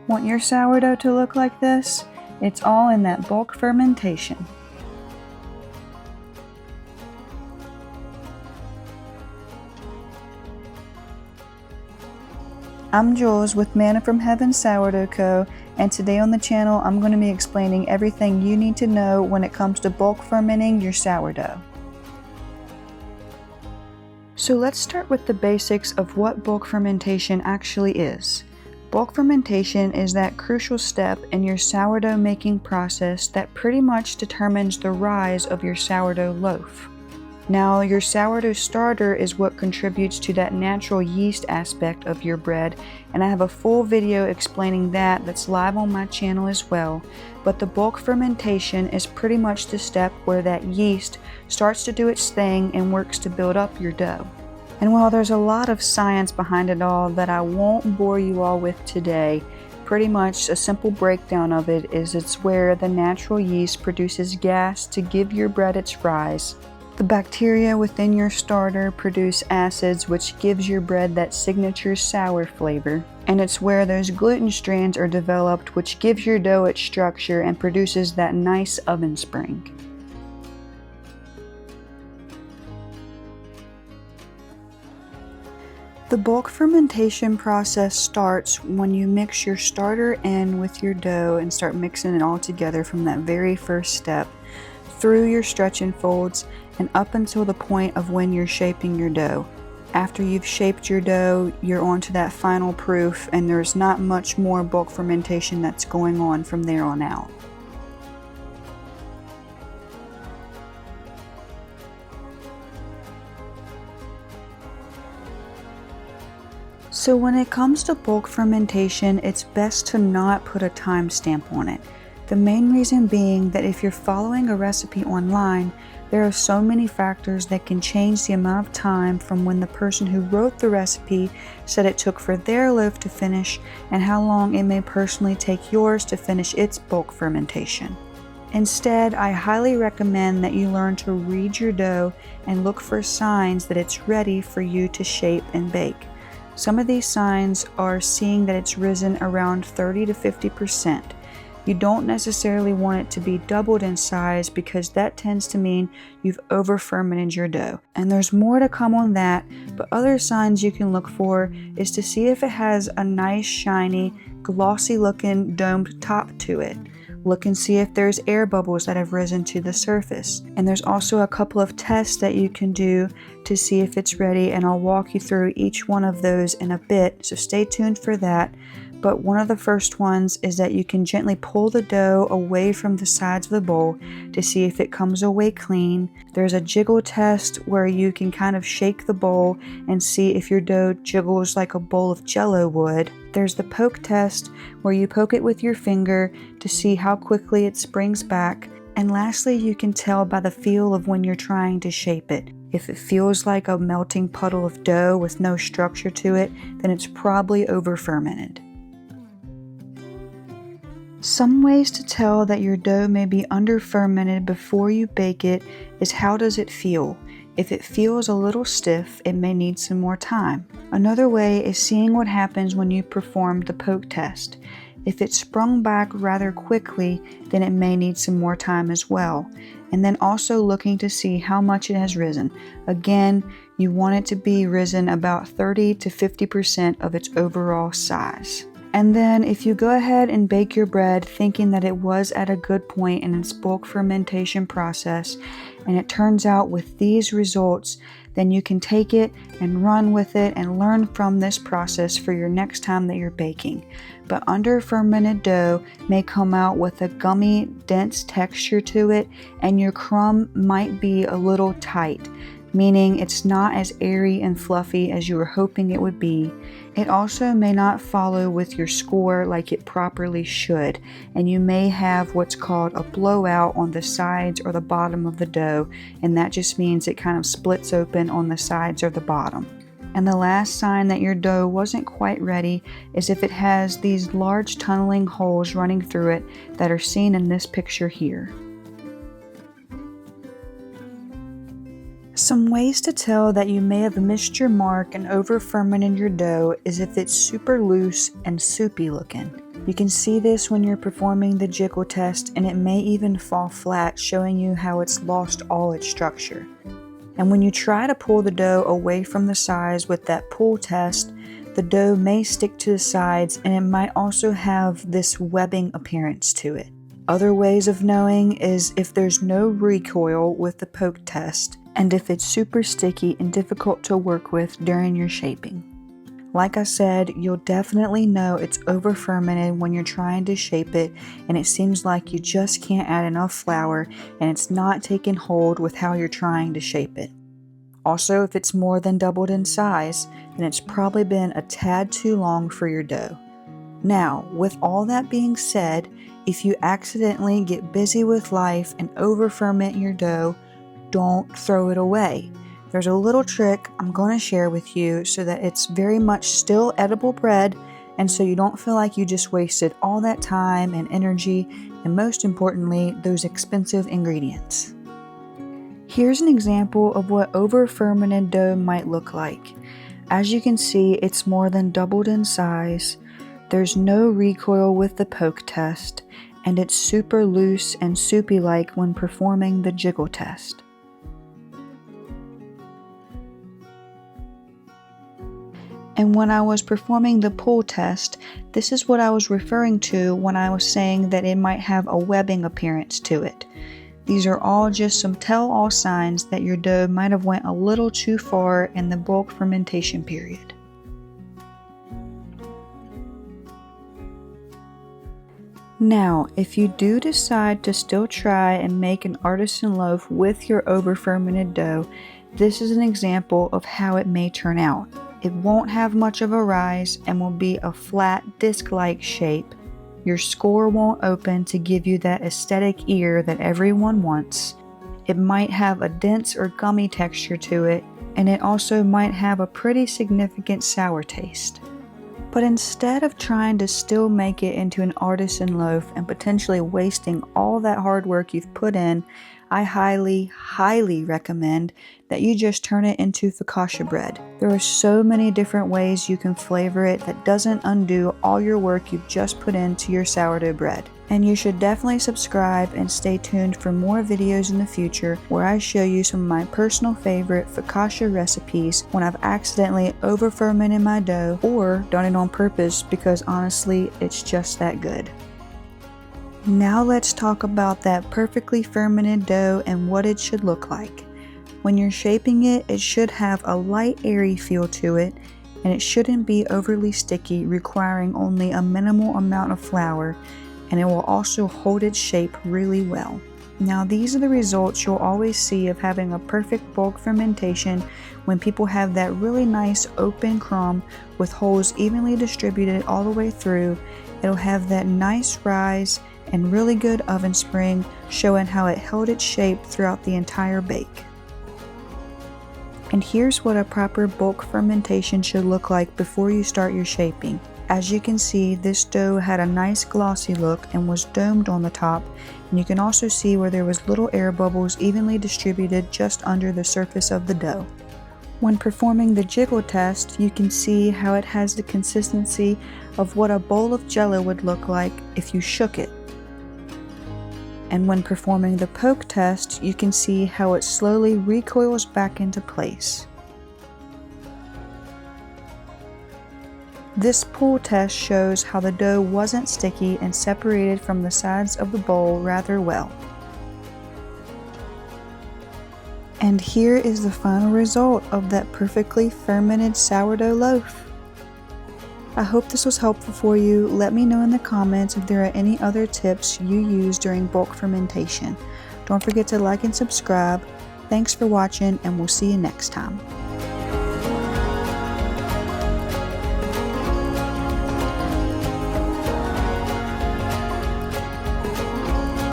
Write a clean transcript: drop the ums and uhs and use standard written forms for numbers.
Want your sourdough to look like this? It's all in that bulk fermentation. I'm Jules with Manna from Heaven Sourdough Co., and today on the channel I'm going to be explaining everything you need to know when it comes to bulk fermenting your sourdough. So let's start with the basics of what bulk fermentation actually is. Bulk fermentation is that crucial step in your sourdough making process that pretty much determines the rise of your sourdough loaf. Now, your sourdough starter is what contributes to that natural yeast aspect of your bread, and I have a full video explaining that's live on my channel as well. But the bulk fermentation is pretty much the step where that yeast starts to do its thing and works to build up your dough. And while there's a lot of science behind it all that I won't bore you all with today, pretty much a simple breakdown of it is it's where the natural yeast produces gas to give your bread its rise. The bacteria within your starter produce acids, which gives your bread that signature sour flavor. And it's where those gluten strands are developed, which gives your dough its structure and produces that nice oven spring. The bulk fermentation process starts when you mix your starter in with your dough and start mixing it all together from that very first step, through your stretch and folds, and up until the point of when you're shaping your dough. After you've shaped your dough, you're on to that final proof, and there's not much more bulk fermentation that's going on from there on out. So when it comes to bulk fermentation, it's best to not put a timestamp on it. The main reason being that if you're following a recipe online, there are so many factors that can change the amount of time from when the person who wrote the recipe said it took for their loaf to finish and how long it may personally take yours to finish its bulk fermentation. Instead, I highly recommend that you learn to read your dough and look for signs that it's ready for you to shape and bake. Some of these signs are seeing that it's risen around 30 to 50%. You don't necessarily want it to be doubled in size because that tends to mean you've over-fermented your dough. And there's more to come on that, but other signs you can look for is to see if it has a nice, shiny, glossy looking domed top to it. Look and see if there's air bubbles that have risen to the surface. And there's also a couple of tests that you can do to see if it's ready, and I'll walk you through each one of those in a bit, so stay tuned for that. But one of the first ones is that you can gently pull the dough away from the sides of the bowl to see if it comes away clean. There's a jiggle test where you can kind of shake the bowl and see if your dough jiggles like a bowl of Jell-O would. There's the poke test where you poke it with your finger to see how quickly it springs back. And lastly, you can tell by the feel of when you're trying to shape it. If it feels like a melting puddle of dough with no structure to it, then it's probably over-fermented. Some ways to tell that your dough may be under-fermented before you bake it is how does it feel. If it feels a little stiff, it may need some more time. Another way is seeing what happens when you perform the poke test. If it sprung back rather quickly, then it may need some more time as well. And then also looking to see how much it has risen. Again, you want it to be risen about 30 to 50% of its overall size. And then if you go ahead and bake your bread thinking that it was at a good point in its bulk fermentation process, and it turns out with these results, then you can take it and run with it and learn from this process for your next time that you're baking. But under-fermented dough may come out with a gummy, dense texture to it, and your crumb might be a little tight, meaning it's not as airy and fluffy as you were hoping it would be. It also may not follow with your score like it properly should, and you may have what's called a blowout on the sides or the bottom of the dough, and that just means it kind of splits open on the sides or the bottom. And the last sign that your dough wasn't quite ready is if it has these large tunneling holes running through it that are seen in this picture here. Some ways to tell that you may have missed your mark and over-fermented your dough is if it's super loose and soupy looking. You can see this when you're performing the jiggle test, and it may even fall flat, showing you how it's lost all its structure. And when you try to pull the dough away from the sides with that pull test, the dough may stick to the sides, and it might also have this webbing appearance to it. Other ways of knowing is if there's no recoil with the poke test, and if it's super sticky and difficult to work with during your shaping. Like I said, you'll definitely know it's over-fermented when you're trying to shape it and it seems like you just can't add enough flour and it's not taking hold with how you're trying to shape it. Also, if it's more than doubled in size, then it's probably been a tad too long for your dough. Now, with all that being said, if you accidentally get busy with life and over-ferment your dough, don't throw it away. There's a little trick I'm going to share with you so that it's very much still edible bread, and so you don't feel like you just wasted all that time and energy, and most importantly, those expensive ingredients. Here's an example of what over-fermented dough might look like. As you can see, it's more than doubled in size. There's no recoil with the poke test, and it's super loose and soupy-like when performing the jiggle test. And when I was performing the pull test, this is what I was referring to when I was saying that it might have a webbing appearance to it. These are all just some tell-all signs that your dough might have went a little too far in the bulk fermentation period. Now, if you do decide to still try and make an artisan loaf with your over-fermented dough, this is an example of how it may turn out. It won't have much of a rise and will be a flat disc-like shape. Your score won't open to give you that aesthetic ear that everyone wants. It might have a dense or gummy texture to it, and it also might have a pretty significant sour taste. But instead of trying to still make it into an artisan loaf and potentially wasting all that hard work you've put in, I highly recommend that you just turn it into focaccia bread. There are so many different ways you can flavor it that doesn't undo all your work you've just put into your sourdough bread. And you should definitely subscribe and stay tuned for more videos in the future where I show you some of my personal favorite focaccia recipes when I've accidentally over-fermented my dough or done it on purpose because honestly, it's just that good. Now let's talk about that perfectly fermented dough and what it should look like. When you're shaping it, it should have a light airy feel to it, and it shouldn't be overly sticky, requiring only a minimal amount of flour, and it will also hold its shape really well. Now these are the results you'll always see of having a perfect bulk fermentation when people have that really nice open crumb with holes evenly distributed all the way through. It'll have that nice rise and really good oven spring, showing how it held its shape throughout the entire bake. And here's what a proper bulk fermentation should look like before you start your shaping. As you can see, this dough had a nice glossy look and was domed on the top, and you can also see where there was little air bubbles evenly distributed just under the surface of the dough. When performing the jiggle test, you can see how it has the consistency of what a bowl of jello would look like if you shook it. And when performing the poke test, you can see how it slowly recoils back into place. This pull test shows how the dough wasn't sticky and separated from the sides of the bowl rather well. And here is the final result of that perfectly fermented sourdough loaf. I hope this was helpful for you. Let me know in the comments if there are any other tips you use during bulk fermentation. Don't forget to like and subscribe. Thanks for watching, and we'll see you next time.